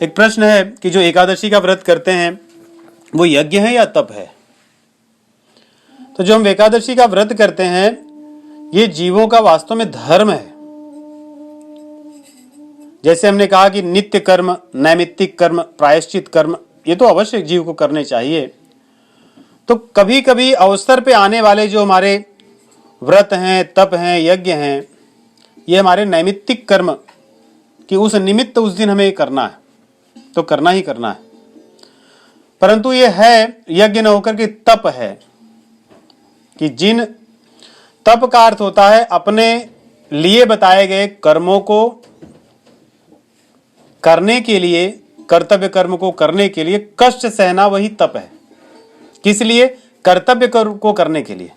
एक प्रश्न है कि जो एकादशी का व्रत करते हैं वो यज्ञ है या तप है। तो जो हम एकादशी का व्रत करते हैं ये जीवों का वास्तव में धर्म है। जैसे हमने कहा कि नित्य कर्म, नैमित्तिक कर्म, प्रायश्चित कर्म ये तो अवश्य जीव को करने चाहिए। तो कभी कभी अवसर पे आने वाले जो हमारे व्रत हैं, तप हैं, यज्ञ हैं, ये हमारे नैमित्तिक कर्म कि उस निमित्त उस दिन हमें करना है तो करना ही करना है। परंतु ये है यज्ञ न होकर के तप है कि जिन तप का अर्थ होता है अपने लिए बताए गए कर्मों को करने के लिए, कर्तव्य कर्म को करने के लिए कष्ट सहना, वही तप है। किस लिए? कर्तव्य कर्म को करने के लिए।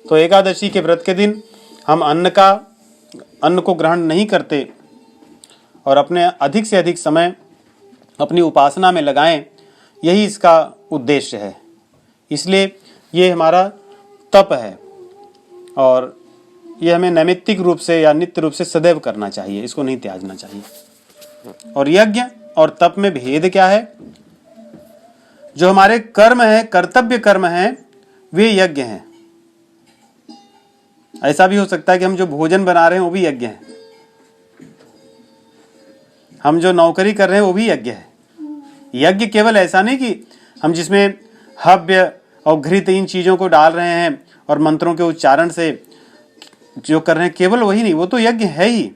तो एकादशी के व्रत के दिन हम अन्न को ग्रहण नहीं करते और अपने अधिक से अधिक समय अपनी उपासना में लगाएं, यही इसका उद्देश्य है। इसलिए ये हमारा तप है और ये हमें नैमित्तिक रूप से या नित्य रूप से सदैव करना चाहिए, इसको नहीं त्यागना चाहिए। और यज्ञ और तप में भेद क्या है? जो हमारे कर्म है, कर्तव्य कर्म है, वे यज्ञ हैं। ऐसा भी हो सकता है कि हम जो भोजन बना रहे हैं वो भी यज्ञ है, हम जो नौकरी कर रहे हैं वो भी यज्ञ है। यज्ञ केवल ऐसा नहीं कि हम जिसमें हव्य और घृत इन चीजों को डाल रहे हैं और मंत्रों के उच्चारण से जो कर रहे हैं, केवल वही नहीं, वो तो यज्ञ है ही।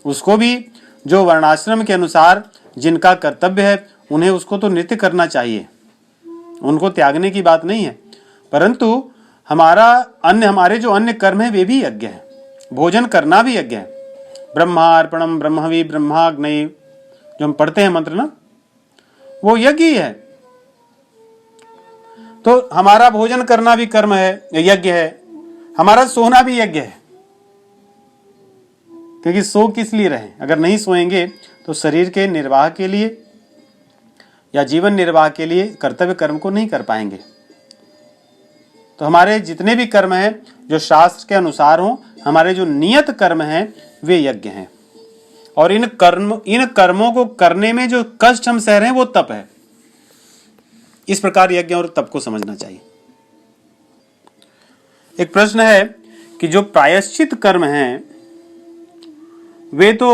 उसको भी जो वर्णाश्रम के अनुसार जिनका कर्तव्य है उन्हें उसको तो नित्य करना चाहिए, उनको त्यागने की बात नहीं है। परंतु हमारे जो अन्य कर्म है वे भी यज्ञ है। भोजन करना भी यज्ञ है। ब्रह्मार्पणम ब्रह्मवि ब्रह्माग्नि जो हम पढ़ते हैं मंत्र ना, वो यज्ञ ही है। तो हमारा भोजन करना भी कर्म है, यज्ञ है। हमारा सोना भी यज्ञ है, क्योंकि सो किस लिए रहे? अगर नहीं सोएंगे तो शरीर के निर्वाह के लिए या जीवन निर्वाह के लिए कर्तव्य कर्म को नहीं कर पाएंगे। तो हमारे जितने भी कर्म हैं जो शास्त्र के अनुसार हों, हमारे जो नियत कर्म हैं वे यज्ञ हैं। और इन कर्मों को करने में जो कष्ट हम सह रहे हैं वो तप है। इस प्रकार यज्ञ और तप को समझना चाहिए। एक प्रश्न है कि जो प्रायश्चित कर्म हैं वे तो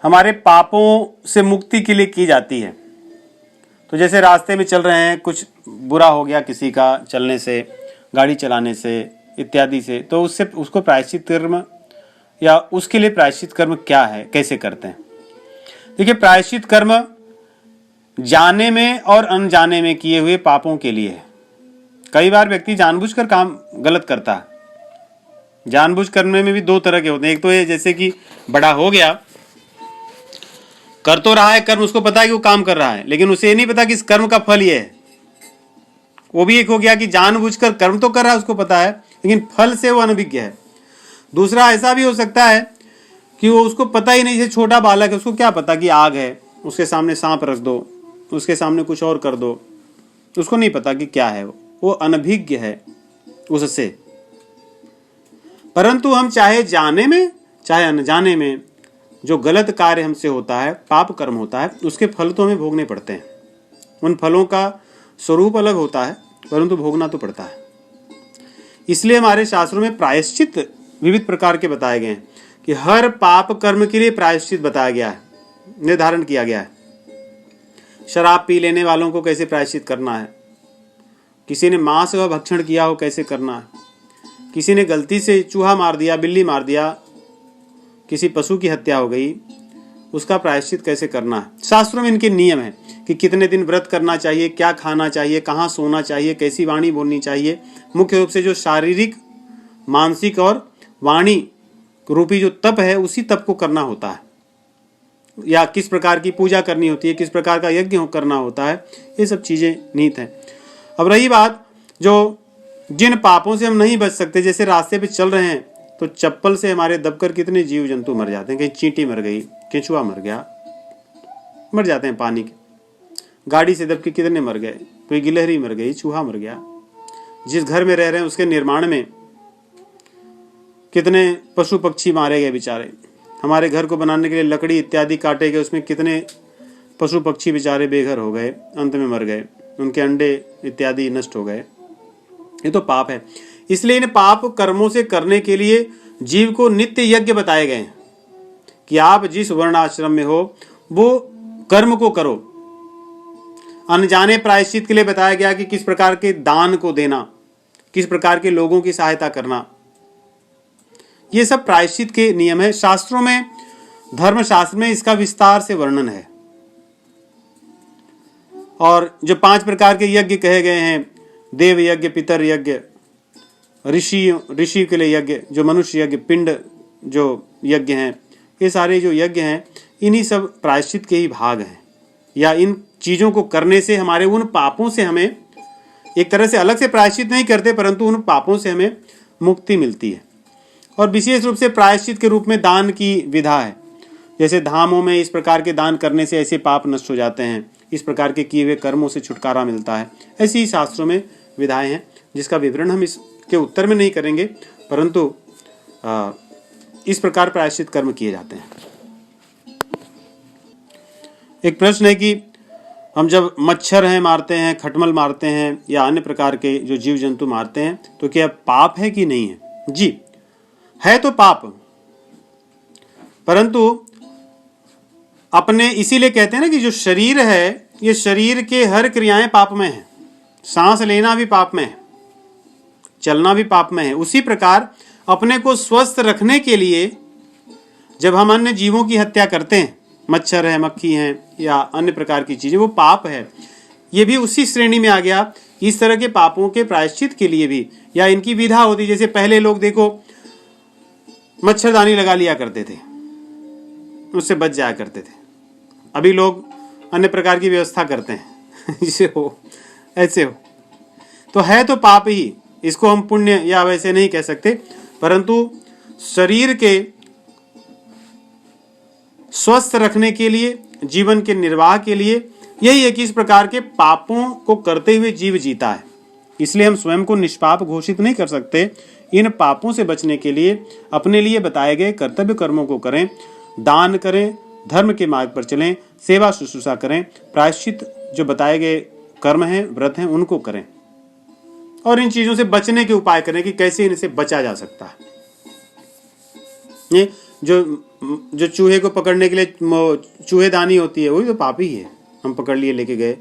हमारे पापों से मुक्ति के लिए की जाती है। तो जैसे रास्ते में चल रहे हैं, कुछ बुरा हो गया किसी का चलने से, गाड़ी चलाने से इत्यादि से, तो उसको प्रायश्चित कर्म या उसके लिए प्रायश्चित कर्म क्या है, कैसे करते हैं? देखिए, प्रायश्चित कर्म जाने में और अनजाने में किए हुए पापों के लिए है। कई बार व्यक्ति जानबूझकर काम गलत करता है। जानबूझ करने में भी दो तरह के होते हैं। एक तो ये जैसे कि बड़ा हो गया, कर तो रहा है कर्म, उसको पता है कि वो काम कर रहा है, लेकिन उसे ये नहीं पता कि इस कर्म का फल ये है। वो भी एक हो गया कि जानबूझकर कर्म तो कर रहा है, उसको पता है, लेकिन फल से वो अनभिज्ञ है। दूसरा ऐसा भी हो सकता है कि वो उसको पता ही नहीं, जैसे छोटा बालक है, उसको क्या पता कि आग है, उसके सामने सांप रख दो, उसके सामने कुछ और कर दो, उसको नहीं पता कि क्या है, वो अनभिज्ञ है उससे। परंतु हम चाहे जाने में चाहे अनजाने में जो गलत कार्य हमसे होता है, पाप कर्म होता है, उसके फल तो हमें भोगने पड़ते हैं। उन फलों का स्वरूप अलग होता है, परंतु भोगना तो पड़ता है। इसलिए हमारे शास्त्रों में प्रायश्चित विविध प्रकार के बताए गए हैं कि हर पाप कर्म के लिए प्रायश्चित बताया गया है, निर्धारण किया गया है। शराब पी लेने वालों को कैसे प्रायश्चित करना है, किसी ने मांस का भक्षण किया हो कैसे करना है, किसी ने गलती से चूहा मार दिया, बिल्ली मार दिया, किसी पशु की हत्या हो गई, उसका प्रायश्चित कैसे करना है। शास्त्रों में इनके नियम है कि कितने दिन व्रत करना चाहिए, क्या खाना चाहिए, कहाँ सोना चाहिए, कैसी वाणी बोलनी चाहिए। मुख्य रूप से जो शारीरिक, मानसिक और वाणी रूपी जो तप है, उसी तप को करना होता है, या किस प्रकार की पूजा करनी होती है, किस प्रकार का यज्ञ करना होता है, ये सब चीज़ें नीत हैं। अब रही बात जो जिन पापों से हम नहीं बच सकते, जैसे रास्ते पे चल रहे हैं तो चप्पल से हमारे दबकर कितने जीव जंतु मर जाते हैं। कहीं चींटी मर गई, केंचुआ मर गया, मर जाते हैं पानी के। गाड़ी से दबके कितने मर गए, कोई गिलहरी मर गई, चूहा मर गया। जिस घर में रह रहे हैं उसके निर्माण में कितने पशु पक्षी मारे गए बेचारे। हमारे घर को बनाने के लिए लकड़ी इत्यादि काटे गए, उसमें कितने पशु पक्षी बेचारे बेघर हो गए, अंत में मर गए, उनके अंडे इत्यादि नष्ट हो गए। ये तो पाप है। इसलिए इन पाप कर्मों से करने के लिए जीव को नित्य यज्ञ बताए गए हैं कि आप जिस वर्ण आश्रम में हो वो कर्म को करो। अनजाने प्रायश्चित के लिए बताया गया कि किस प्रकार के दान को देना, किस प्रकार के लोगों की सहायता करना, ये सब प्रायश्चित के नियम है। शास्त्रों में, धर्मशास्त्र में इसका विस्तार से वर्णन है। और जो 5 प्रकार के यज्ञ कहे गए हैं, देव यज्ञ, पितर यज्ञ, ऋषि के लिए यज्ञ, जो मनुष्य यज्ञ, पिंड जो यज्ञ हैं, ये सारे जो यज्ञ हैं इन्हीं सब प्रायश्चित के ही भाग हैं। या इन चीज़ों को करने से हमारे उन पापों से हमें एक तरह से अलग से प्रायश्चित नहीं करते, परंतु उन पापों से हमें मुक्ति मिलती है। और विशेष रूप से प्रायश्चित के रूप में दान की विधा है। जैसे धामों में इस प्रकार के दान करने से ऐसे पाप नष्ट हो जाते हैं, इस प्रकार के किए हुए कर्मों से छुटकारा मिलता है। ऐसी ही शास्त्रों में विधाएं हैं, जिसका विवरण हम इसके उत्तर में नहीं करेंगे, परंतु इस प्रकार प्रायश्चित कर्म किए जाते हैं। एक प्रश्न है कि हम जब मच्छर हैं मारते हैं, खटमल मारते हैं या अन्य प्रकार के जो जीव जंतु मारते हैं, तो क्या पाप है कि नहीं है? जी है, तो पाप, परंतु अपने इसीलिए कहते हैं ना कि जो शरीर है, ये शरीर के हर क्रियाएं पाप में है। सांस लेना भी पाप में है, चलना भी पाप में है। उसी प्रकार अपने को स्वस्थ रखने के लिए जब हम अन्य जीवों की हत्या करते हैं, मच्छर है, मक्खी हैं या अन्य प्रकार की चीजें, वो पाप है। ये भी उसी श्रेणी में आ गया। इस तरह के पापों के प्रायश्चित के लिए भी या इनकी विधा होती। जैसे पहले लोग देखो मच्छरदानी लगा लिया करते थे, उससे बच जाया करते थे। अभी लोग अन्य प्रकार की व्यवस्था करते हैं जिसे हो ऐसे हो, तो है तो पाप ही। इसको हम पुण्य या वैसे नहीं कह सकते, परंतु शरीर के स्वस्थ रखने के लिए, जीवन के निर्वाह के लिए यही है कि इस प्रकार के पापों को करते हुए जीव जीता है। इसलिए हम स्वयं को निष्पाप घोषित नहीं कर सकते। इन पापों से बचने के लिए अपने लिए बताए गए कर्तव्य कर्मों को करें, दान करें, धर्म के मार्ग पर चलें, सेवा शुश्रूषा करें, प्रायश्चित जो बताए गए कर्म हैं, व्रत हैं, उनको करें और इन चीजों से बचने के उपाय करें कि कैसे इनसे बचा जा सकता है। ये जो चूहे को पकड़ने के लिए चूहेदानी होती है, वही तो पाप ही है। हम पकड़ लिए, लेके गए,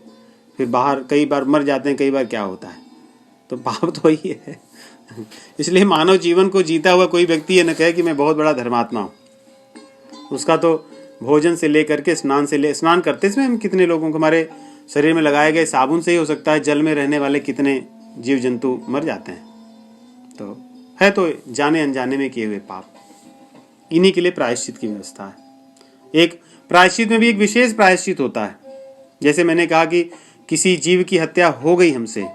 फिर बाहर कई बार मर जाते हैं, कई बार क्या होता है, तो पाप तो वही है। इसलिए मानव जीवन को जीता हुआ कोई व्यक्ति ये न कहे कि मैं बहुत बड़ा धर्मात्मा हूँ। उसका तो भोजन से लेकर के स्नान करते समय हम कितने लोगों को हमारे शरीर में लगाए गए साबुन से ही हो सकता है जल में रहने वाले कितने जीव जंतु मर जाते हैं। तो है तो जाने अनजाने में किए हुए पाप। इन्हीं के लिए प्रायश्चित की व्यवस्था है। एक प्रायश्चित में भी एक विशेष प्रायश्चित होता है। जैसे मैंने कहा कि किसी जीव की हत्या हो गई हमसे,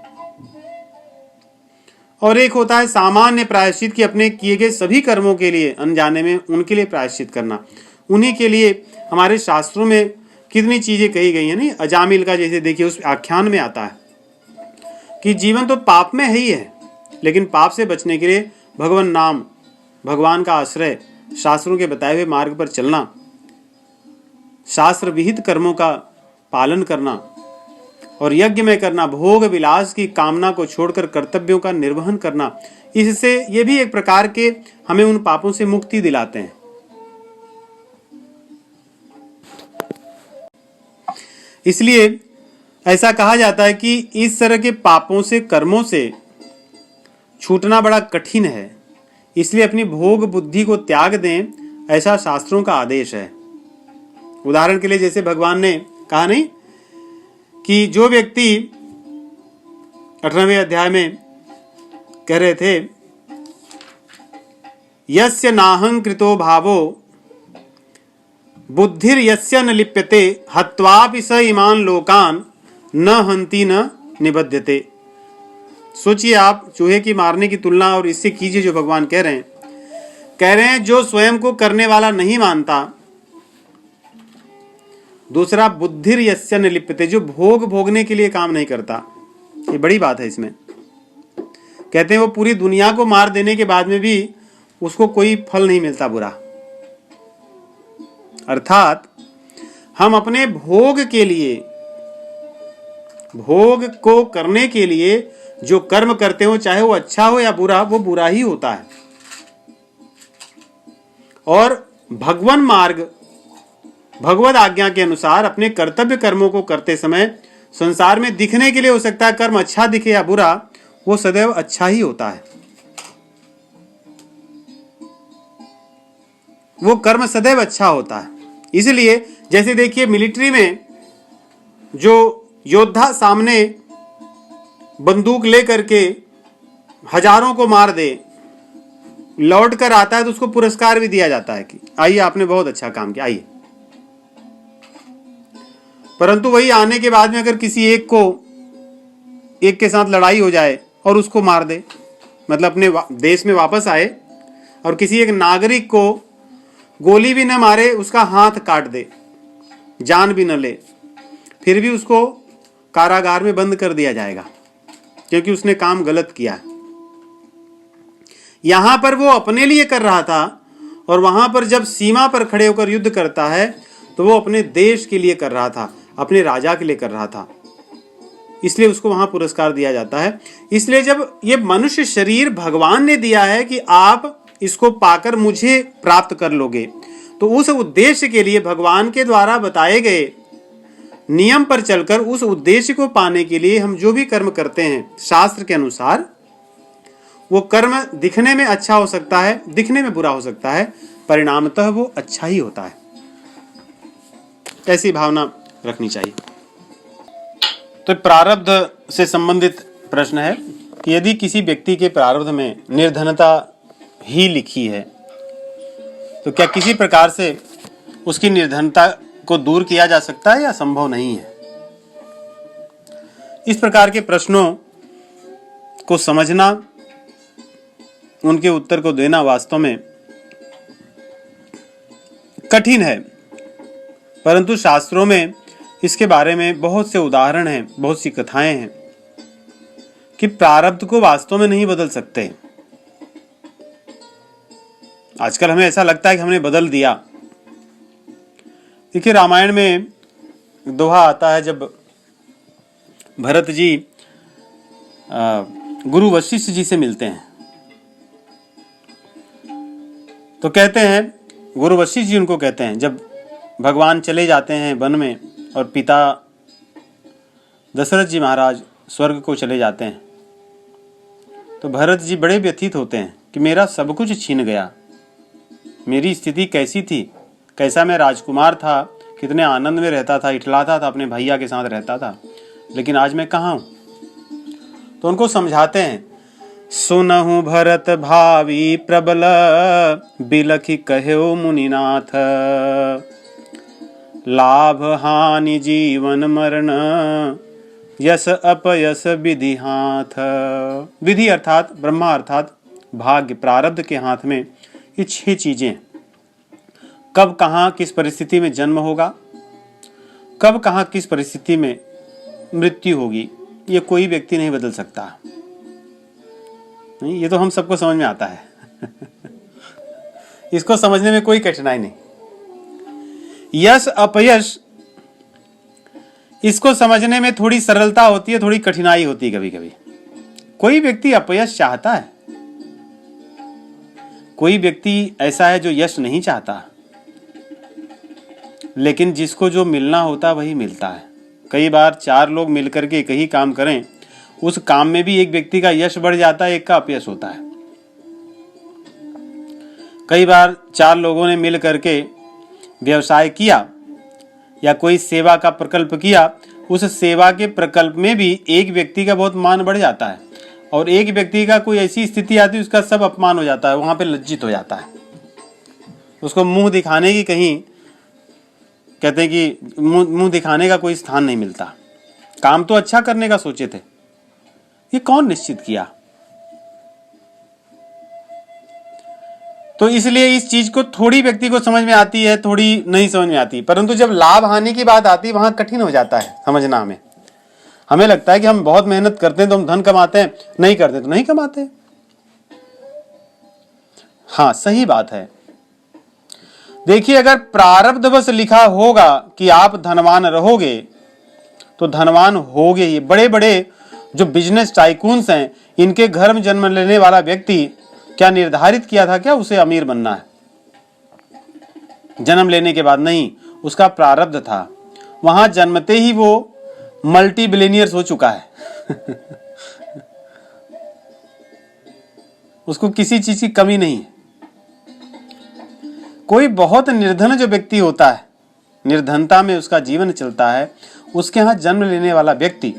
और एक होता है सामान्य प्रायश्चित की अपने किए गए सभी कर्मों के लिए अनजाने में उनके लिए प्रायश्चित करना। उन्हीं के लिए हमारे शास्त्रों में कितनी चीजें कही गई है। नहीं, अजामिल का जैसे देखिए उस आख्यान में आता है कि जीवन तो पाप में ही है, लेकिन पाप से बचने के लिए भगवान नाम, भगवान का आश्रय, शास्त्रों के बताए हुए मार्ग पर चलना, शास्त्र विहित कर्मों का पालन करना और यज्ञ में करना, भोग विलास की कामना को छोड़कर कर्तव्यों का निर्वहन करना, इससे ये भी एक प्रकार के हमें उन पापों से मुक्ति दिलाते हैं। इसलिए ऐसा कहा जाता है कि इस तरह के पापों से, कर्मों से छूटना बड़ा कठिन है। इसलिए अपनी भोग बुद्धि को त्याग दें, ऐसा शास्त्रों का आदेश है। उदाहरण के लिए जैसे भगवान ने कहा नहीं कि जो व्यक्ति 18वें अध्याय में कह रहे थे, यस्य नाहं कृतो भावो बुद्धिर यस्य न लिप्यते हत्वापि स इमान लोकान न हंति न निबध्यते। सोचिए आप, चूहे की मारने की तुलना और इससे कीजिए जो भगवान कह रहे हैं जो स्वयं को करने वाला नहीं मानता। दूसरा, बुद्धिर यस्य न लिप्यते, जो भोग भोगने के लिए काम नहीं करता। ये बड़ी बात है। इसमें कहते हैं वो पूरी दुनिया को मार देने के बाद में भी उसको कोई फल नहीं मिलता बुरा। अर्थात हम अपने भोग के लिए, भोग को करने के लिए जो कर्म करते हो, चाहे वो अच्छा हो या बुरा, वो बुरा ही होता है। और भगवन मार्ग, भगवद आज्ञा के अनुसार अपने कर्तव्य कर्मों को करते समय संसार में दिखने के लिए हो सकता है कर्म अच्छा दिखे या बुरा, वो सदैव अच्छा ही होता है। वो कर्म सदैव अच्छा होता है। इसलिए जैसे देखिए मिलिट्री में जो योद्धा सामने बंदूक लेकर के हजारों को मार दे, लौट कर आता है तो उसको पुरस्कार भी दिया जाता है कि आइए आपने बहुत अच्छा काम किया, आइए। परंतु वही आने के बाद में अगर किसी एक के साथ लड़ाई हो जाए और उसको मार दे, मतलब अपने देश में वापस आए और किसी एक नागरिक को गोली भी न मारे, उसका हाथ काट दे, जान भी न ले, फिर भी उसको कारागार में बंद कर दिया जाएगा क्योंकि उसने काम गलत किया। यहां पर वो अपने लिए कर रहा था और वहां पर जब सीमा पर खड़े होकर युद्ध करता है तो वो अपने देश के लिए कर रहा था, अपने राजा के लिए कर रहा था, इसलिए उसको वहां पुरस्कार दिया जाता है। इसलिए जब ये मनुष्य शरीर भगवान ने दिया है कि आप इसको पाकर मुझे प्राप्त कर लोगे, तो उस उद्देश्य के लिए भगवान के द्वारा बताए गए नियम पर चलकर उस उद्देश्य को पाने के लिए हम जो भी कर्म करते हैं शास्त्र के अनुसार, वो कर्म दिखने में अच्छा हो सकता है, दिखने में बुरा हो सकता है, परिणामतः वो अच्छा ही होता है। ऐसी भावना रखनी चाहिए। तो प्रारब्ध से संबंधित प्रश्न है कि यदि किसी व्यक्ति के प्रारब्ध में निर्धनता ही लिखी है तो क्या किसी प्रकार से उसकी निर्धनता को दूर किया जा सकता है या संभव नहीं है? इस प्रकार के प्रश्नों को समझना, उनके उत्तर को देना वास्तव में कठिन है, परंतु शास्त्रों में इसके बारे में बहुत से उदाहरण हैं, बहुत सी कथाएं हैं कि प्रारब्ध को वास्तव में नहीं बदल सकते। आजकल हमें ऐसा लगता है कि हमने बदल दिया। देखिए रामायण में दोहा आता है, जब भरत जी गुरु वशिष्ठ जी से मिलते हैं तो कहते हैं, गुरु वशिष्ठ जी उनको कहते हैं, जब भगवान चले जाते हैं वन में और पिता दशरथ जी महाराज स्वर्ग को चले जाते हैं तो भरत जी बड़े व्यथित होते हैं कि मेरा सब कुछ छीन गया, मेरी स्थिति कैसी थी, कैसा मैं राजकुमार था, कितने आनंद में रहता था, इठलाता था, अपने भैया के साथ रहता था, लेकिन आज मैं कहाँ हूँ। तो उनको समझाते हैं, सुनहु भरत भावी प्रबल बिलखि कहो मुनिनाथ, लाभ हानि जीवन मरण यश अपयश विधि हाथ। विधि अर्थात ब्रह्मा अर्थात भाग्य, प्रारब्ध के हाथ में ये 6 चीजें, कब कहाँ किस परिस्थिति में जन्म होगा, कब कहाँ किस परिस्थिति में मृत्यु होगी, ये कोई व्यक्ति नहीं बदल सकता। नहीं, ये तो हम सबको समझ में आता है इसको समझने में कोई कठिनाई नहीं। यश अपयश, इसको समझने में थोड़ी सरलता होती है, थोड़ी कठिनाई होती है कभी कभी। कोई व्यक्ति अपयश चाहता है, कोई व्यक्ति ऐसा है जो यश नहीं चाहता, लेकिन जिसको जो मिलना होता वही मिलता है। कई बार 4 लोग मिलकर के एक ही काम करें, उस काम में भी एक व्यक्ति का यश बढ़ जाता है, एक का अपयश होता है। कई बार 4 लोगों ने मिल करके व्यवसाय किया या कोई सेवा का प्रकल्प किया, उस सेवा के प्रकल्प में भी एक व्यक्ति का बहुत मान बढ़ जाता है और एक व्यक्ति का कोई ऐसी स्थिति आती है उसका सब अपमान हो जाता है, वहां पे लज्जित हो जाता है। उसको मुंह दिखाने की, कहीं कहते हैं कि मुंह दिखाने का कोई स्थान नहीं मिलता। काम तो अच्छा करने का सोचे थे, ये कौन निश्चित किया? तो इसलिए इस चीज को थोड़ी व्यक्ति को समझ में आती है, थोड़ी नहीं समझ में आती, परंतु जब लाभ हानि की बात आती है वहां कठिन हो जाता है समझना। हमें लगता है कि हम बहुत मेहनत करते हैं तो हम धन कमाते हैं, नहीं करते तो नहीं कमाते। हाँ, सही बात है। देखिए, अगर प्रारब्धवश लिखा होगा कि आप धनवान रहोगे तो धनवान होगे ही। बड़े बड़े जो बिजनेस टाइकून्स हैं, इनके घर में जन्म लेने वाला व्यक्ति क्या निर्धारित किया था क्या उसे अमीर बनना है? जन्म लेने के बाद नहीं, उसका प्रारब्ध था। वहां जन्मते ही वो मल्टी बिलियनियर्स हो चुका है। उसको किसी चीज की कमी नहीं है। कोई बहुत निर्धन जो व्यक्ति होता है, निर्धनता में उसका जीवन चलता है, उसके यहां जन्म लेने वाला व्यक्ति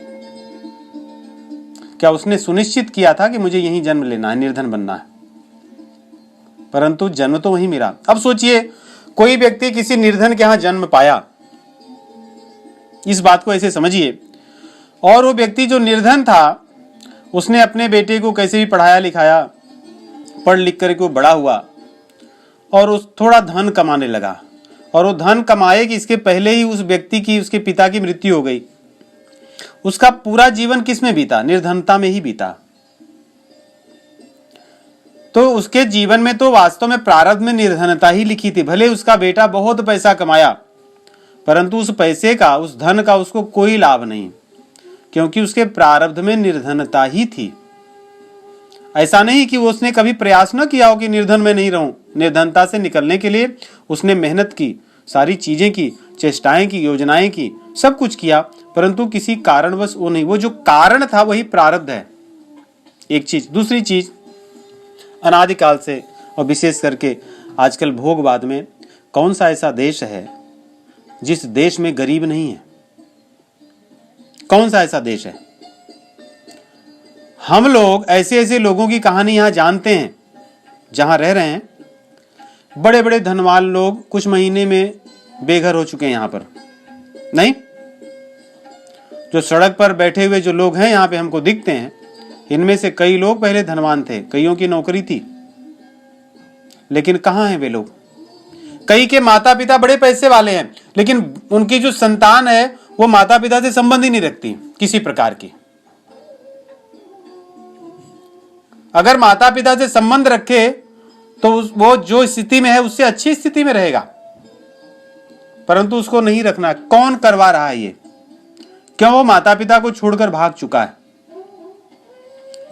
क्या उसने सुनिश्चित किया था कि मुझे यहीं जन्म लेना है, निर्धन बनना है? परंतु जन्म तो वहीं मिला। अब सोचिए, कोई व्यक्ति किसी निर्धन के यहां जन्म पाया, इस बात को ऐसे समझिए, और वो व्यक्ति जो निर्धन था उसने अपने बेटे को कैसे भी पढ़ाया लिखाया, पढ़ लिख करके वो बड़ा हुआ और उस थोड़ा धन कमाने लगा, और वो धन कमाए कि इसके पहले ही उस व्यक्ति की, उसके पिता की मृत्यु हो गई। उसका पूरा जीवन किस में बीता? निर्धनता में ही बीता। तो उसके जीवन में तो वास्तव में प्रारब्ध में निर्धनता ही लिखी थी। भले उसका बेटा बहुत पैसा कमाया, परंतु उस पैसे का, उस धन का उसको कोई लाभ नहीं, क्योंकि उसके प्रारब्ध में निर्धनता ही थी। ऐसा नहीं कि उसने कभी प्रयास न किया हो कि निर्धन में नहीं रहूं। निर्धनता से निकलने के लिए उसने मेहनत की, सारी चीजें की, चेष्टाएं की, योजनाएं की, सब कुछ किया, परंतु किसी कारणवश वो नहीं, वो जो कारण था वही प्रारब्ध है। एक चीज। दूसरी चीज, अनादिकाल से और विशेष करके आजकल भोगवाद में कौन सा ऐसा देश है जिस देश में गरीब नहीं है? कौन सा ऐसा देश है? हम लोग ऐसे ऐसे लोगों की कहानी यहां जानते हैं जहां रह रहे हैं। बड़े बड़े धनवान लोग कुछ महीने में बेघर हो चुके हैं यहां पर। नहीं, जो सड़क पर बैठे हुए जो लोग हैं यहां पे हमको दिखते हैं, इनमें से कई लोग पहले धनवान थे, कईयों की नौकरी थी, लेकिन कहां हैं वे लोग? कई के माता पिता बड़े पैसे वाले हैं, लेकिन उनकी जो संतान है वो माता पिता से संबंध ही नहीं रखती किसी प्रकार की। अगर माता पिता से संबंध रखे तो वो जो स्थिति में है उससे अच्छी स्थिति में रहेगा, परंतु उसको नहीं रखना। कौन करवा रहा है ये? क्यों? वो माता पिता को छोड़कर भाग चुका है।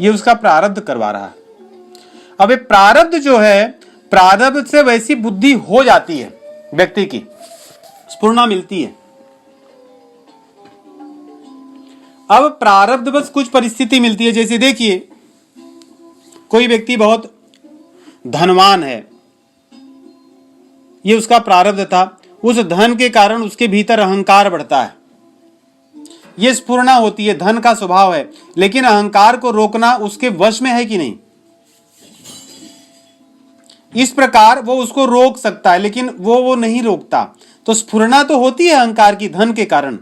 ये उसका प्रारब्ध करवा रहा है। अब ये प्रारब्ध जो है, प्रारब्ध से वैसी बुद्धि हो जाती है व्यक्ति की, स्फुरना मिलती है। अब प्रारब्ध बस कुछ परिस्थिति मिलती है। जैसे देखिए, कोई व्यक्ति बहुत धनवान है, ये उसका प्रारब्ध था। उस धन के कारण उसके भीतर अहंकार बढ़ता है, ये स्फुरना होती है, धन का स्वभाव है। लेकिन अहंकार को रोकना उसके वश में है कि नहीं? इस प्रकार वो उसको रोक सकता है, लेकिन वो नहीं रोकता। तो स्फुरना तो होती है अहंकार की धन के कारण,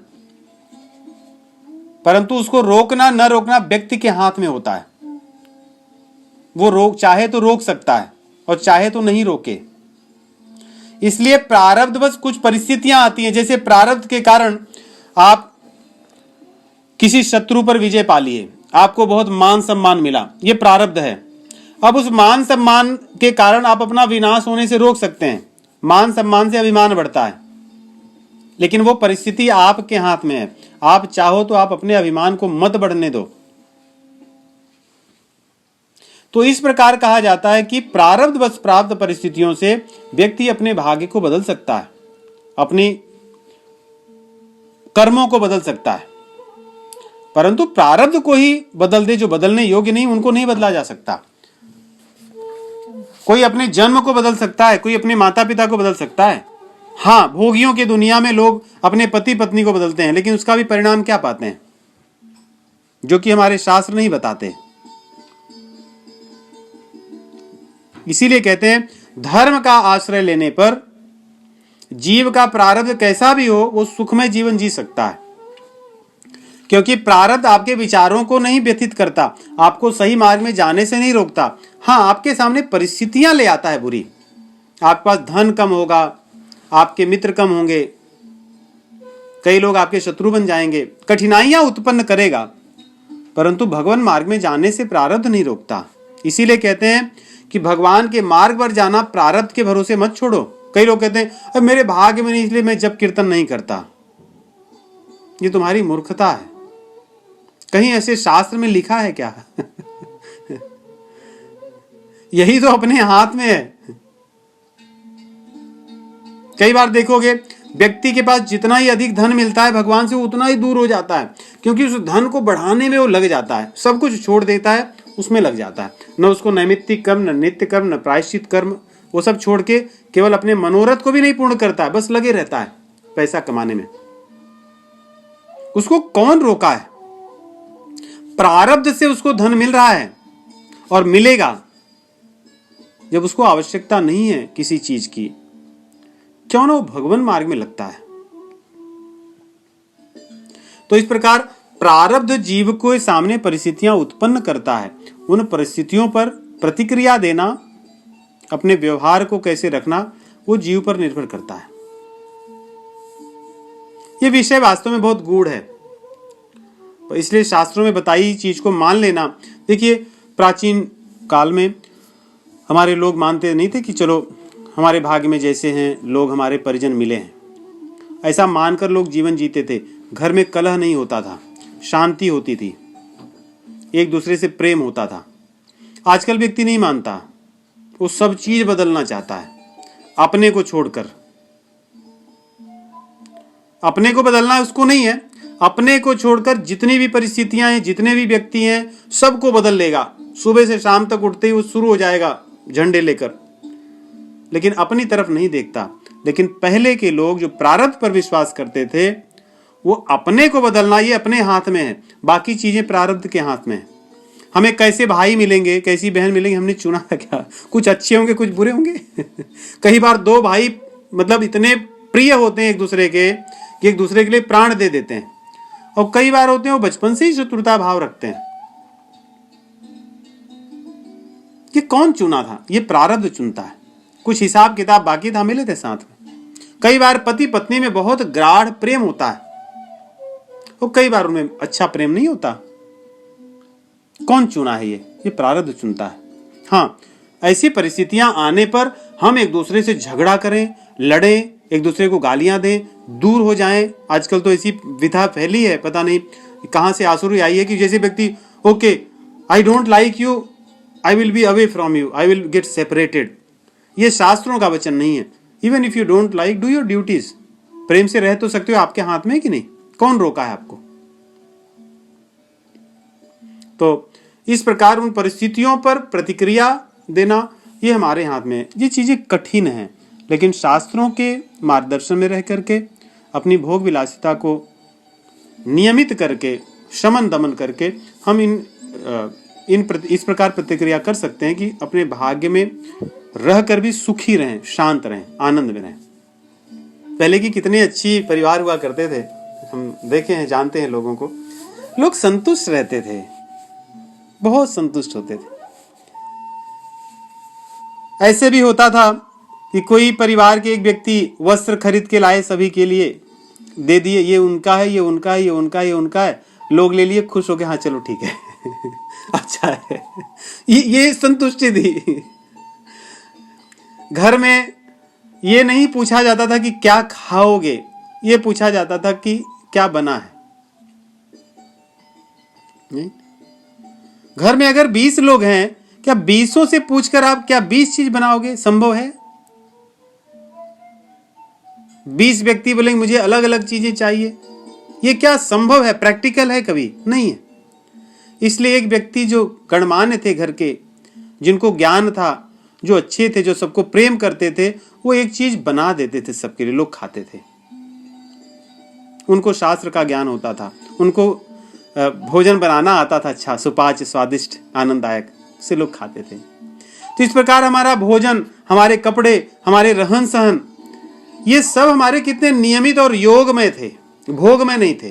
परंतु उसको रोकना न रोकना व्यक्ति के हाथ में होता है। वो चाहे तो रोक सकता है और चाहे तो नहीं रोके। इसलिए प्रारब्ध बस कुछ परिस्थितियां आती हैं। जैसे प्रारब्ध के कारण आप किसी शत्रु पर विजय पा लिए, आपको बहुत मान सम्मान मिला, ये प्रारब्ध है। अब उस मान सम्मान के कारण आप अपना विनाश होने से रोक सकते हैं। मान सम्मान से अभिमान बढ़ता है, लेकिन वो परिस्थिति आपके हाथ में है। आप चाहो तो आप अपने अभिमान को मत बढ़ने दो। तो इस प्रकार कहा जाता है कि प्रारब्ध बस प्राप्त परिस्थितियों से व्यक्ति अपने भाग्य को बदल सकता है, अपनी कर्मों को बदल सकता है, परंतु प्रारब्ध को ही बदल दे जो बदलने योग्य नहीं, उनको नहीं बदला जा सकता। कोई अपने जन्म को बदल सकता है, कोई अपने माता पिता को बदल सकता है। हाँ, भोगियों की दुनिया में लोग अपने पति पत्नी को बदलते हैं, लेकिन उसका भी परिणाम क्या पाते हैं, जो कि हमारे शास्त्र नहीं बताते। इसीलिए कहते हैं, धर्म का आश्रय लेने पर जीव का प्रारब्ध कैसा भी हो वो सुखमय जीवन जी सकता है, क्योंकि प्रारब्ध आपके विचारों को नहीं व्यथित करता, आपको सही मार्ग में जाने से नहीं रोकता। हाँ, आपके सामने परिस्थितियां ले आता है बुरी। आपके पास धन कम होगा, आपके मित्र कम होंगे, कई लोग आपके शत्रु बन जाएंगे, कठिनाइयां उत्पन्न करेगा, परंतु भगवान मार्ग में जाने से प्रारब्ध नहीं रोकता। इसीलिए कहते हैं कि भगवान के मार्ग पर जाना प्रारब्ध के भरोसे मत छोड़ो, कई लोग कहते हैं अब मेरे भाग्य में नहीं इसलिए मैं जप कीर्तन नहीं करता। ये तुम्हारी मूर्खता है। कहीं ऐसे शास्त्र में लिखा है क्या? यही तो अपने हाथ में है। कई बार देखोगे व्यक्ति के पास जितना ही अधिक धन मिलता है भगवान से उतना ही दूर हो जाता है, क्योंकि उस धन को बढ़ाने में वो लग जाता है, सब कुछ छोड़ देता है, उसमें लग जाता है। न उसको नैमित्तिक कर्म, न नित्य कर्म, न प्रायश्चित कर्म, वो सब छोड़ के केवल अपने मनोरथ को भी नहीं पूर्ण करता है, बस लगे रहता है पैसा कमाने में। उसको कौन रोका है? प्रारब्ध से उसको धन मिल रहा है और मिलेगा। जब उसको आवश्यकता नहीं है किसी चीज की, क्यों ना वो भगवान मार्ग में लगता है। तो इस प्रकार प्रारब्ध जीव को सामने परिस्थितियां उत्पन्न करता है, उन परिस्थितियों पर प्रतिक्रिया देना, अपने व्यवहार को कैसे रखना, वो जीव पर निर्भर करता है। ये विषय वास्तव में बहुत गूढ़ है, इसलिए शास्त्रों में बताई चीज को मान लेना। देखिए, प्राचीन काल में हमारे लोग मानते नहीं थे कि चलो हमारे भाग्य में जैसे हैं लोग हमारे परिजन मिले हैं, ऐसा मानकर लोग जीवन जीते थे। घर में कलह नहीं होता था, शांति होती थी, एक दूसरे से प्रेम होता था। आजकल व्यक्ति नहीं मानता, वो सब चीज बदलना चाहता है, अपने को छोड़कर। अपने को बदलना उसको नहीं है, अपने को छोड़कर जितनी भी परिस्थितियां हैं, जितने भी व्यक्ति हैं, सबको बदल लेगा। सुबह से शाम तक उठते ही वो शुरू हो जाएगा झंडे लेकर, लेकिन अपनी तरफ नहीं देखता। लेकिन पहले के लोग जो प्रारब्ध पर विश्वास करते थे, वो अपने को बदलना ये अपने हाथ में है, बाकी चीजें प्रारब्ध के हाथ में है। हमें कैसे भाई मिलेंगे, कैसी बहन मिलेंगे, हमने चुना है क्या? कुछ अच्छे होंगे, कुछ बुरे होंगे। कई बार दो भाई मतलब इतने प्रिय होते हैं एक दूसरे के कि एक दूसरे के लिए प्राण दे देते हैं, और कई बार होते हैं वो बचपन से ही शत्रुता भाव रखते हैं। ये कौन चुना था? ये प्रारब्ध चुनता है। कुछ हिसाब किताब बाकी था, मिले थे साथ में। कई बार पति पत्नी में बहुत गाढ़ प्रेम होता है, और कई बार उनमें अच्छा प्रेम नहीं होता। कौन चुना है? ये प्रारब्ध चुनता है। हाँ, ऐसी परिस्थितियां आने पर हम एक दूसरे से झगड़ा करें, लड़ें, एक दूसरे को गालियां दें, दूर हो जाएं। आजकल तो ऐसी विधा फैली है, पता नहीं कहां से आसुरी आई है, कि जैसे व्यक्ति okay I don't like you, I will be away from you, I will get separated. ये शास्त्रों का वचन नहीं है। Even if you don't like, do your duties. प्रेम से रह तो सकते हो, आपके हाथ में है कि नहीं? कौन रोका है आपको? तो इस प्रकार उन परिस्थितियों पर प्रतिक्रिया देना ये हमारे हाथ में है। ये चीजें कठिन हैं, लेकिन शास्त्रों के मार्गदर्शन में रह करके अपनी भोग विलासिता को नियमित करके, शमन दमन करके हम इस प्रकार प्रतिक्रिया कर सकते हैं कि अपने भाग्य में रहकर भी सुखी रहें, शांत रहें, आनंद में रहें। पहले की कितने अच्छी परिवार हुआ करते थे, हम देखे हैं, जानते हैं लोगों को। लोग संतुष्ट रहते थे, बहुत संतुष्ट होते थे। ऐसे भी होता था कि कोई परिवार के एक व्यक्ति वस्त्र खरीद के लाए, सभी के लिए दे दिए, ये उनका है, ये उनका है, ये उनका है, ये उनका है। लोग ले लिए, खुश हो गए, हाँ चलो ठीक है। अच्छा है। ये संतुष्टि थी। घर में ये नहीं पूछा जाता था कि क्या खाओगे, ये पूछा जाता था कि क्या बना है। नहीं? घर में अगर 20 लोग हैं, क्या 20 से पूछकर आप क्या 20 चीज बनाओगे? संभव है? 20 व्यक्ति बोलेंगे मुझे अलग अलग चीजें चाहिए, ये क्या संभव है? प्रैक्टिकल है? कभी नहीं है। इसलिए एक व्यक्ति जो गणमान्य थे घर के, जिनको ज्ञान था, जो अच्छे थे, जो सबको प्रेम करते थे, वो एक चीज बना देते थे सबके लिए, लोग खाते थे। उनको शास्त्र का ज्ञान होता था, उनको भोजन बनाना आता था, अच्छा सुपाच्य, स्वादिष्ट, आनंददायक, से लोग खाते थे। तो इस प्रकार हमारा भोजन, हमारे कपड़े, हमारे रहन सहन, ये सब हमारे कितने नियमित और योग में थे, भोग में नहीं थे।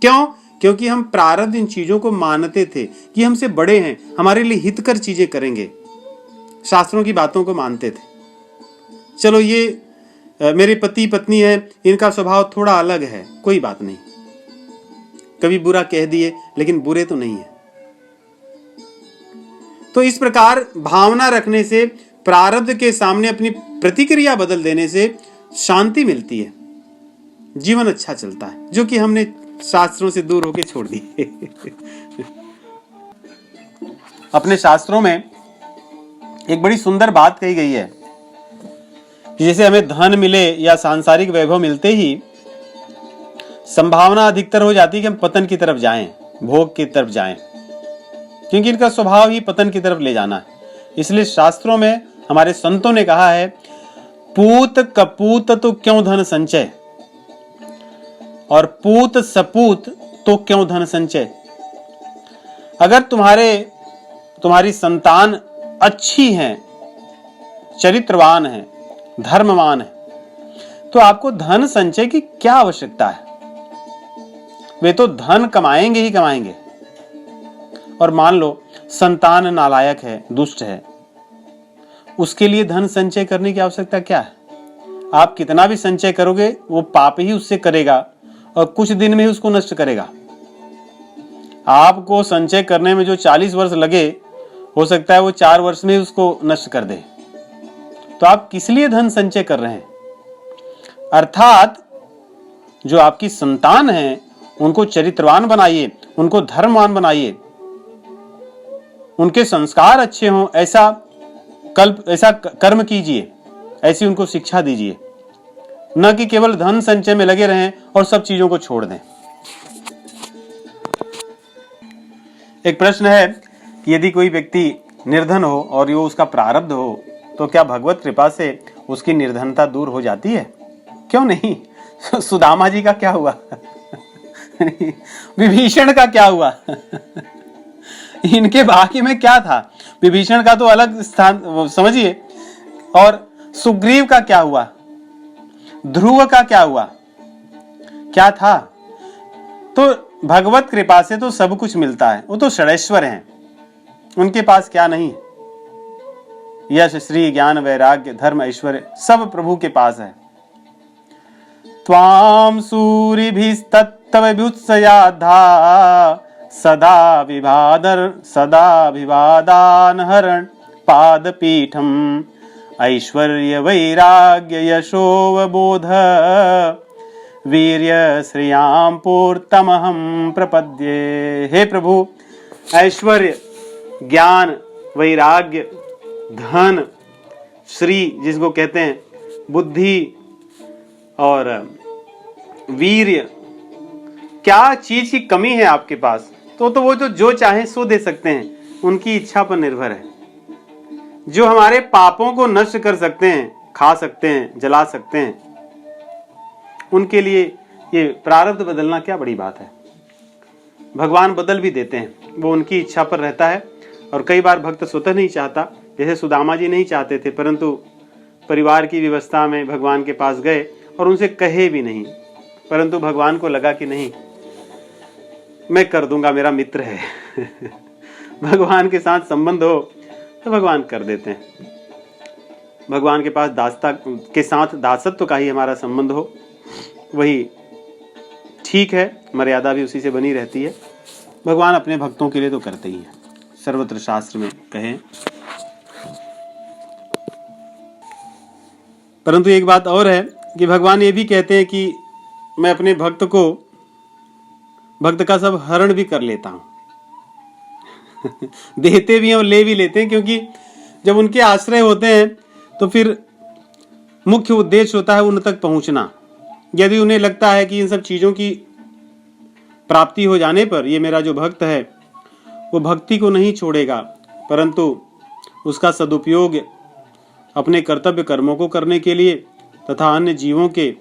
क्यों? क्योंकि हम प्रारब्ध इन चीजों को मानते थे कि हमसे बड़े हैं, हमारे लिए हितकर चीजें करेंगे, शास्त्रों की बातों को मानते थे। चलो ये मेरे पति पत्नी है, इनका स्वभाव थोड़ा अलग है, कोई बात नहीं, कभी बुरा कह दिए, लेकिन बुरे तो नहीं है। तो इस प्रकार भावना रखने से प्रारब्ध के सामने अपनी प्रतिक्रिया बदल देने से शांति मिलती है, जीवन अच्छा चलता है, जो कि हमने शास्त्रों से दूर होकर छोड़ दी। अपने शास्त्रों में एक बड़ी सुंदर बात कही गई है कि जैसे हमें धन मिले या सांसारिक वैभव मिलते ही संभावना अधिकतर हो जाती है कि हम पतन की तरफ जाएं, भोग की तरफ जाएं, क्योंकि इनका स्वभाव ही पतन की तरफ ले जाना है। इसलिए शास्त्रों में हमारे संतों ने कहा है, पूत कपूत तो क्यों धन संचय, और पूत सपूत तो क्यों धन संचय। अगर तुम्हारी संतान अच्छी है, चरित्रवान है, धर्मवान है, तो आपको धन संचय की क्या आवश्यकता है। वे तो धन कमाएंगे ही कमाएंगे। और मान लो संतान नालायक है, दुष्ट है, उसके लिए धन संचय करने की आवश्यकता क्या है। आप कितना भी संचय करोगे वो पाप ही उससे करेगा और कुछ दिन में ही उसको नष्ट करेगा। आपको संचय करने में जो 40 वर्ष लगे, हो सकता है वो 4 वर्ष में ही उसको नष्ट कर दे। तो आप किस लिए धन संचय कर रहे हैं। अर्थात जो आपकी संतान है उनको चरित्रवान बनाइए, उनको धर्मवान बनाइए, उनके संस्कार अच्छे हों, ऐसा कर्म कीजिए, ऐसी उनको शिक्षा दीजिए, न कि केवल धन संचय में लगे रहें और सब चीजों को छोड़ दें। एक प्रश्न है कि यदि कोई व्यक्ति निर्धन हो और ये उसका प्रारब्ध हो, तो क्या भगवत कृपा से उसकी निर्धनता दूर हो जाती है। क्यों नहीं। सुदामा जी का क्या हुआ। विभीषण का क्या हुआ। इनके भाग्य में क्या था। विभीषण का तो अलग स्थान समझिए, और सुग्रीव का क्या हुआ, ध्रुव का क्या हुआ, क्या था। तो भगवत कृपा से तो सब कुछ मिलता है, वो तो षडेश्वर हैं, उनके पास क्या नहीं। यश श्री ज्ञान वैराग्य धर्म ऐश्वर्य सब प्रभु के पास है। त्वां सूरिभिस्तत्त्वभ्युत्सयाद्धा सदा विवादान हरण पादपीठम ऐश्वर्य वैराग्य यशोवबोध वीर्य श्रियाम पूर्तमहम प्रपद्ये। हे प्रभु, ऐश्वर्य, ज्ञान, वैराग्य, धन, श्री जिसको कहते हैं, बुद्धि और वीर्य, क्या चीज की कमी है आपके पास। तो वो तो जो चाहे सो दे सकते हैं, उनकी इच्छा पर निर्भर है। जो हमारे पापों को नष्ट कर सकते हैं, खा सकते हैं, जला सकते हैं, उनके लिए ये प्रारब्ध बदलना क्या बड़ी बात है। भगवान बदल भी देते हैं, वो उनकी इच्छा पर रहता है। और कई बार भक्त स्वतः नहीं चाहता, जैसे सुदामा जी नहीं चाहते थे, परंतु परिवार की व्यवस्था में भगवान के पास गए और उनसे कहे भी नहीं, परंतु भगवान को लगा कि नहीं, मैं कर दूंगा, मेरा मित्र है। भगवान के साथ संबंध हो तो भगवान कर देते हैं। भगवान के पास दासता के साथ दासत्व का ही हमारा संबंध हो, वही ठीक है, मर्यादा भी उसी से बनी रहती है। भगवान अपने भक्तों के लिए तो करते ही है, सर्वत्र शास्त्र में कहें। परंतु एक बात और है कि भगवान ये भी कहते हैं कि मैं अपने भक्त का सब हरण भी कर लेता हूं। देते भी हैं और ले भी लेते हैं, क्योंकि जब उनके आश्रय होते हैं तो फिर मुख्य उद्देश्य होता है उन तक पहुंचना। यदि उन्हें लगता है कि इन सब चीजों की प्राप्ति हो जाने पर ये मेरा जो भक्त है वो भक्ति को नहीं छोड़ेगा, परंतु उसका सदुपयोग अपने कर्तव्य कर्मों को करने के लिए तथा अन्य जीवों के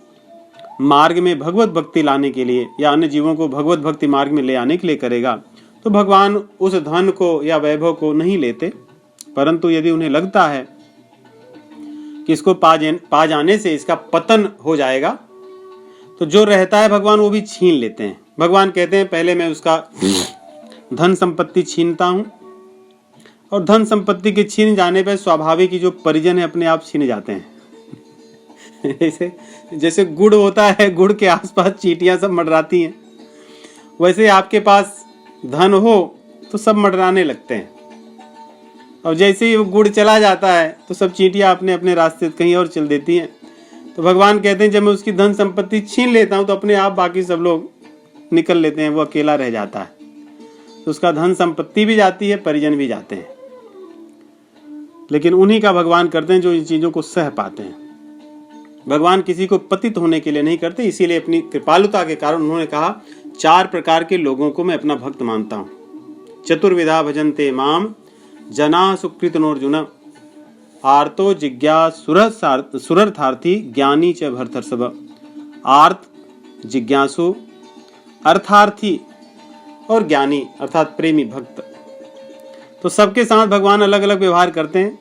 मार्ग में भगवत भक्ति लाने के लिए या अन्य जीवों को भगवत भक्ति मार्ग में ले आने के लिए करेगा, तो भगवान उस धन को या वैभव को नहीं लेते। परंतु यदि उन्हें लगता है कि इसको पा जाने से इसका पतन हो जाएगा, तो जो रहता है भगवान वो भी छीन लेते हैं। भगवान कहते हैं पहले मैं उसका धन संपत्ति छीनता हूं, और धन संपत्ति के छीन जाने पर स्वाभाविक ही जो परिजन है अपने आप छीन जाते हैं। जैसे गुड़ होता है, गुड़ के आसपास चींटियां सब मंडराती हैं, वैसे आपके पास धन हो तो सब मंडराने लगते हैं। और जैसे ही वो गुड़ चला जाता है तो सब चींटियाँ अपने अपने रास्ते कहीं और चल देती हैं। तो भगवान कहते हैं जब मैं उसकी धन संपत्ति छीन लेता हूँ तो अपने आप बाकी सब लोग निकल लेते हैं, वो अकेला रह जाता है। तो उसका धन संपत्ति भी जाती है, परिजन भी जाते हैं, लेकिन उन्हीं का भगवान करते हैं जो इन चीज़ों को सह पाते हैं। भगवान किसी को पतित होने के लिए नहीं करते, इसीलिए अपनी कृपालुता के कारण उन्होंने कहा 4 प्रकार के लोगों को मैं अपना भक्त मानता हूँ। चतुर्विधा भजन्ते माम जना सुकृतनोर्जुन आर्तो जिज्ञासुरर्थार्थी ज्ञानी च भरतर्षभ। आर्त, जिज्ञासु, अर्थार्थी और ज्ञानी अर्थात प्रेमी भक्त। तो सबके साथ भगवान अलग अलग व्यवहार करते हैं।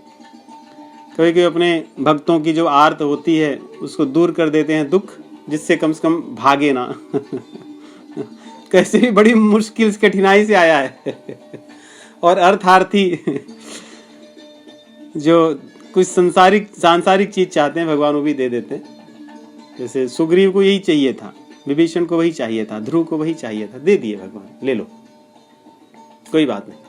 कभी कभी अपने भक्तों की जो आर्त होती है उसको दूर कर देते हैं दुख, जिससे कम से कम भागे ना। कैसे भी बड़ी मुश्किल कठिनाई से आया है। और अर्थार्थी जो कुछ सांसारिक चीज चाहते हैं भगवान वो भी दे देते हैं। जैसे सुग्रीव को यही चाहिए था, विभीषण को वही चाहिए था, ध्रुव को वही चाहिए था, दे दिए भगवान, ले लो कोई बात नहीं।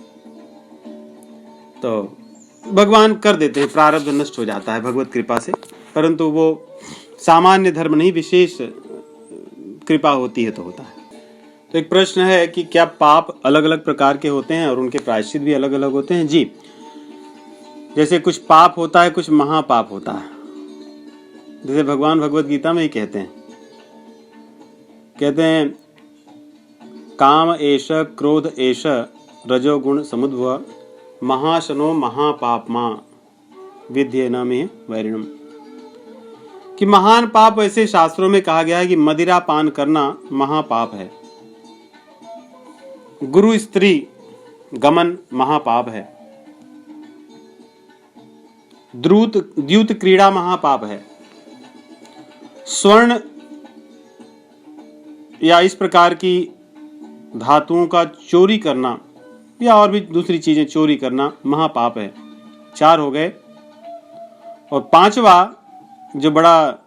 तो भगवान कर देते हैं, प्रारब्ध नष्ट हो जाता है भगवत कृपा से, परंतु वो सामान्य धर्म नहीं, विशेष कृपा होती है तो होता है। तो एक प्रश्न है कि क्या पाप अलग अलग प्रकार के होते हैं और उनके प्रायश्चित भी अलग अलग होते हैं? जी, जैसे कुछ पाप होता है, कुछ महापाप होता है। जैसे भगवान भगवत गीता में ही कहते हैं काम एष क्रोध एष रजोगुण समुद्भव महाशनो महापापमा विद्येन मे वैरिणम। कि महान पाप ऐसे शास्त्रों में कहा गया है कि मदिरा पान करना महापाप है, गुरु स्त्री गमन महापाप है, द्यूत क्रीड़ा महापाप है, स्वर्ण या इस प्रकार की धातुओं का चोरी करना या और भी दूसरी चीजें चोरी करना महापाप है। 4 हो गए। और 5वां जो बड़ा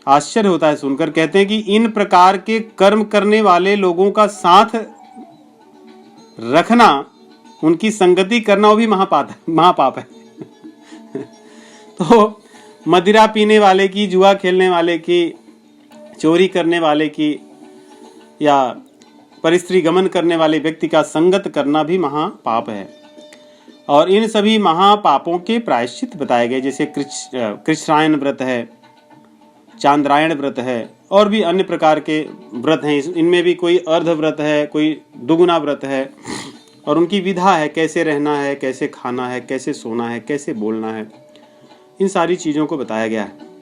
आश्चर्य होता है सुनकर, कहते हैं कि इन प्रकार के कर्म करने वाले लोगों का साथ रखना, उनकी संगति करना वो भी महापाप है। तो मदिरा पीने वाले की, जुआ खेलने वाले की, चोरी करने वाले की या परिस्त्री गमन करने वाले व्यक्ति का संगत करना भी महापाप है। और इन सभी महापापों के प्रायश्चित बताए गए, जैसे कृष्णायन व्रत है, चांद्रायण व्रत है और भी अन्य प्रकार के व्रत हैं। इनमें भी कोई अर्ध व्रत है, कोई दुगुना व्रत है और उनकी विधा है, कैसे रहना है, कैसे खाना है, कैसे सोना है, कैसे बोलना है, इन सारी चीज़ों को बताया गया है।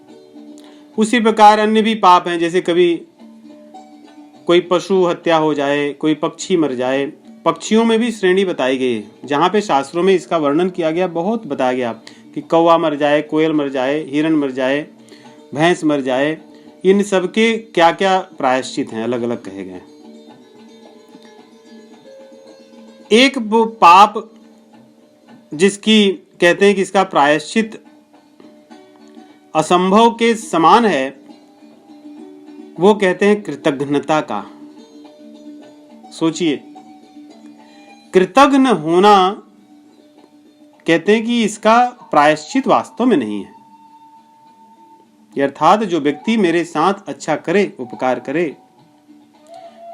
उसी प्रकार अन्य भी पाप हैं, जैसे कभी कोई पशु हत्या हो जाए, कोई पक्षी मर जाए। पक्षियों में भी श्रेणी बताई गई है, जहाँ पे शास्त्रों में इसका वर्णन किया गया, बहुत बताया गया कि कौवा मर जाए, कोयल मर जाए, हिरण मर जाए, भैंस मर जाए, इन सब के क्या क्या प्रायश्चित हैं, अलग अलग कहे गए। एक वो पाप जिसकी कहते हैं कि इसका प्रायश्चित असंभव के समान है, वो कहते हैं कृतघ्नता का। सोचिए, कृतघ्न होना, कहते हैं कि इसका प्रायश्चित वास्तव में नहीं है। अर्थात जो व्यक्ति मेरे साथ अच्छा करे, उपकार करे,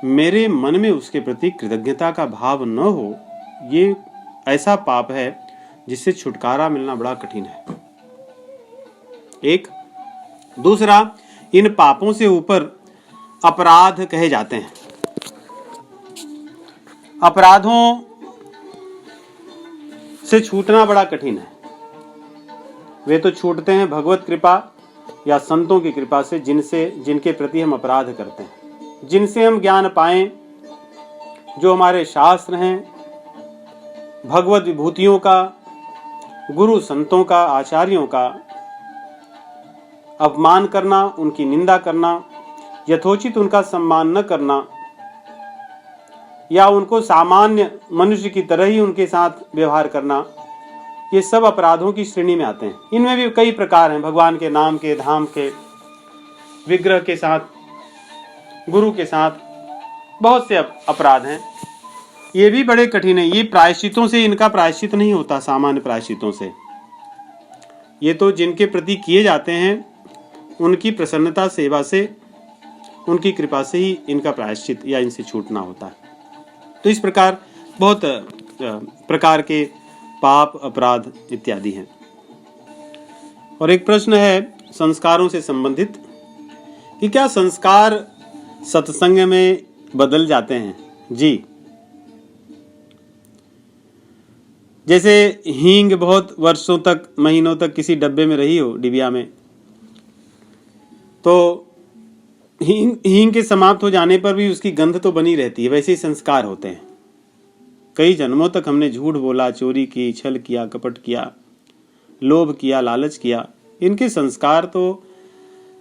मेरे मन में उसके प्रति कृतज्ञता का भाव न हो, ये ऐसा पाप है जिससे छुटकारा मिलना बड़ा कठिन है। एक दूसरा, इन पापों से ऊपर अपराध कहे जाते हैं। अपराधों से छूटना बड़ा कठिन है। वे तो छूटते हैं भगवत कृपा या संतों की कृपा से, जिनके प्रति हम अपराध करते हैं, जिनसे हम ज्ञान पाएं, जो हमारे शास्त्र हैं, भगवत विभूतियों का, गुरु संतों का, आचार्यों का अपमान करना, उनकी निंदा करना, यथोचित उनका सम्मान न करना या उनको सामान्य मनुष्य की तरह ही उनके साथ व्यवहार करना, ये सब अपराधों की श्रेणी में आते हैं। इनमें भी कई प्रकार हैं, भगवान के नाम के, धाम के, विग्रह के साथ, गुरु के साथ बहुत से अपराध हैं। ये भी बड़े कठिन है। ये प्रायश्चितों से, इनका प्रायश्चित नहीं होता सामान्य प्रायश्चितों से। ये तो जिनके प्रति किए जाते हैं उनकी प्रसन्नता सेवा से, उनकी कृपा से ही इनका प्रायश्चित या इनसे छूटना होता है। तो इस प्रकार बहुत प्रकार के पाप, अपराध इत्यादि हैं। और एक प्रश्न है संस्कारों से संबंधित कि क्या संस्कार सत्संग में बदल जाते हैं? जी, जैसे हींग बहुत वर्षों तक, महीनों तक किसी डब्बे में रही हो, डिबिया में, तो हींग के समाप्त हो जाने पर भी उसकी गंध तो बनी रहती है। वैसे ही संस्कार होते हैं। कई जन्मों तक हमने झूठ बोला, चोरी की, छल किया, कपट किया, लोभ किया, लालच किया, इनके संस्कार तो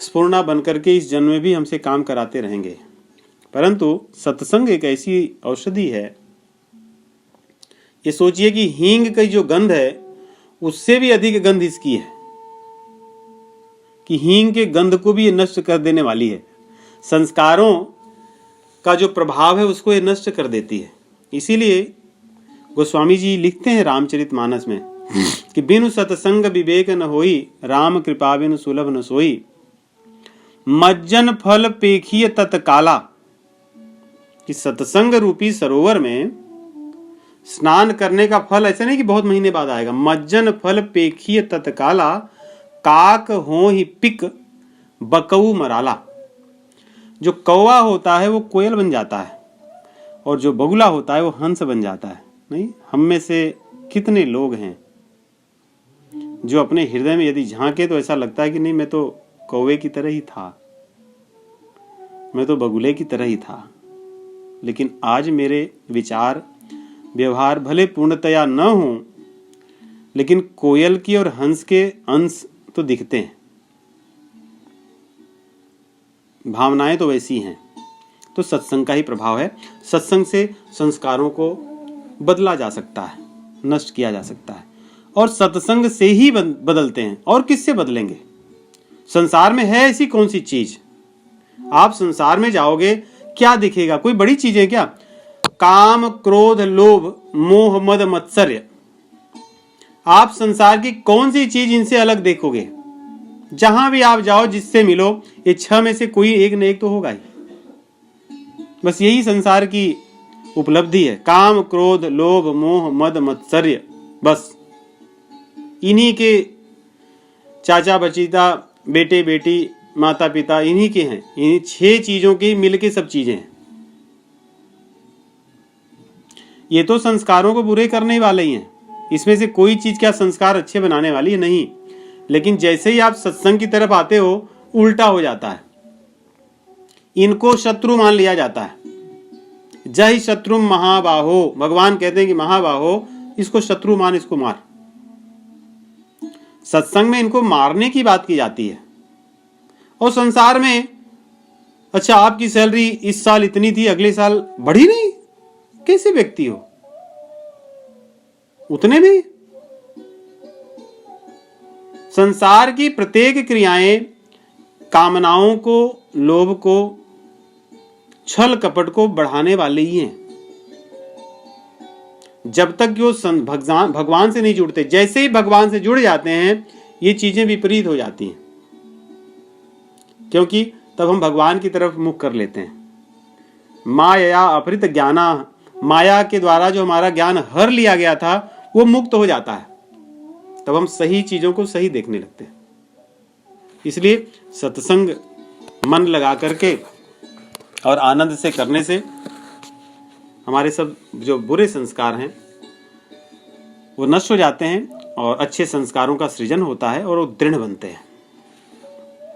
स्फुरना बन करके इस जन्म में भी हमसे काम कराते रहेंगे। परंतु सत्संग एक ऐसी औषधि है, ये सोचिए कि हींग की जो गंध है उससे भी अधिक गंध इसकी है, कि हींग के गंध को भी ये नष्ट कर देने वाली है। संस्कारों का जो प्रभाव है उसको ये नष्ट कर देती है। इसीलिए गोस्वामी जी लिखते हैं रामचरितमानस में कि बिनु सत्संग विवेक न होई, राम कृपा बिनु सुलभ न सोई, मज्जन फल पेखिय तत्काला। कि सत्संग रूपी सरोवर में स्नान करने का फल ऐसा नहीं कि बहुत महीने बाद आएगा। मज्जन फल पेखिय तत्काला, काक हो ही पिक बकऊ मराला। जो कौवा होता है वो कोयल बन जाता है, और जो बगुला होता है वो हंस बन जाता है। नहीं, हम में से कितने लोग हैं जो अपने हृदय में यदि झांके तो ऐसा लगता है कि नहीं, मैं तो कौवे की तरह ही था, मैं तो बगुले की तरह ही था, लेकिन आज मेरे विचार व्यवहार भले पूर्णतया न हो, लेकिन कोयल की और हंस के अंश तो दिखते हैं, भावनाएं तो वैसी हैं। तो सत्संग का ही प्रभाव है। सत्संग से संस्कारों को बदला जा सकता है, नष्ट किया जा सकता है, और सत्संग से ही बदलते हैं। और किससे बदलेंगे? संसार में है ऐसी कौन सी चीज? आप संसार में जाओगे, क्या दिखेगा? कोई बड़ी चीज है क्या? काम, क्रोध, लोभ, मोह, मद, मत्सर्य। आप संसार की कौन सी चीज इनसे अलग देखोगे? जहां भी आप जाओ, जिससे मिलो, ये छह में से कोई एक न एक तो होगा ही। बस यही संसार की उपलब्धि है। काम, क्रोध, लोभ, मोह, मद, मत्सर्य, बस इन्हीं के चाचा बचीता, बेटे बेटी, माता पिता इन्हीं के हैं। इन्हीं 6 चीजों की मिलके सब चीजें हैं। ये तो संस्कारों को बुरे करने वाले ही हैं। इसमें से कोई चीज क्या संस्कार अच्छे बनाने वाली है? नहीं। लेकिन जैसे ही आप सत्संग की तरफ आते हो, उल्टा हो जाता है। इनको शत्रु मान लिया जाता है। जय शत्रु महाबाहो, भगवान कहते हैं कि महाबाहो, इसको शत्रु मान, इसको मार। सत्संग में इनको मारने की बात की जाती है। और संसार में, अच्छा आपकी सैलरी इस साल इतनी थी, अगले साल बढ़ी नहीं? कैसे व्यक्ति हो? उतने भी? संसार की प्रत्येक क्रियाएं कामनाओं को, लोभ को, छल कपट को बढ़ाने वाले ही हैं। जब तक वो भगवान से नहीं जुड़ते, जैसे ही भगवान से जुड़ जाते हैं ये चीजें विपरीत हो जाती हैं, क्योंकि तब हम भगवान की तरफ मुख कर लेते हैं। माया अपहृत ज्ञाना, माया के द्वारा जो हमारा ज्ञान हर लिया गया था वो मुक्त हो जाता है। तब हम सही चीजों को सही देखने लगते हैं। इसलिए सत्संग मन लगा करके और आनंद से करने से हमारे सब जो बुरे संस्कार हैं वो नष्ट हो जाते हैं और अच्छे संस्कारों का सृजन होता है और वो दृढ़ बनते हैं।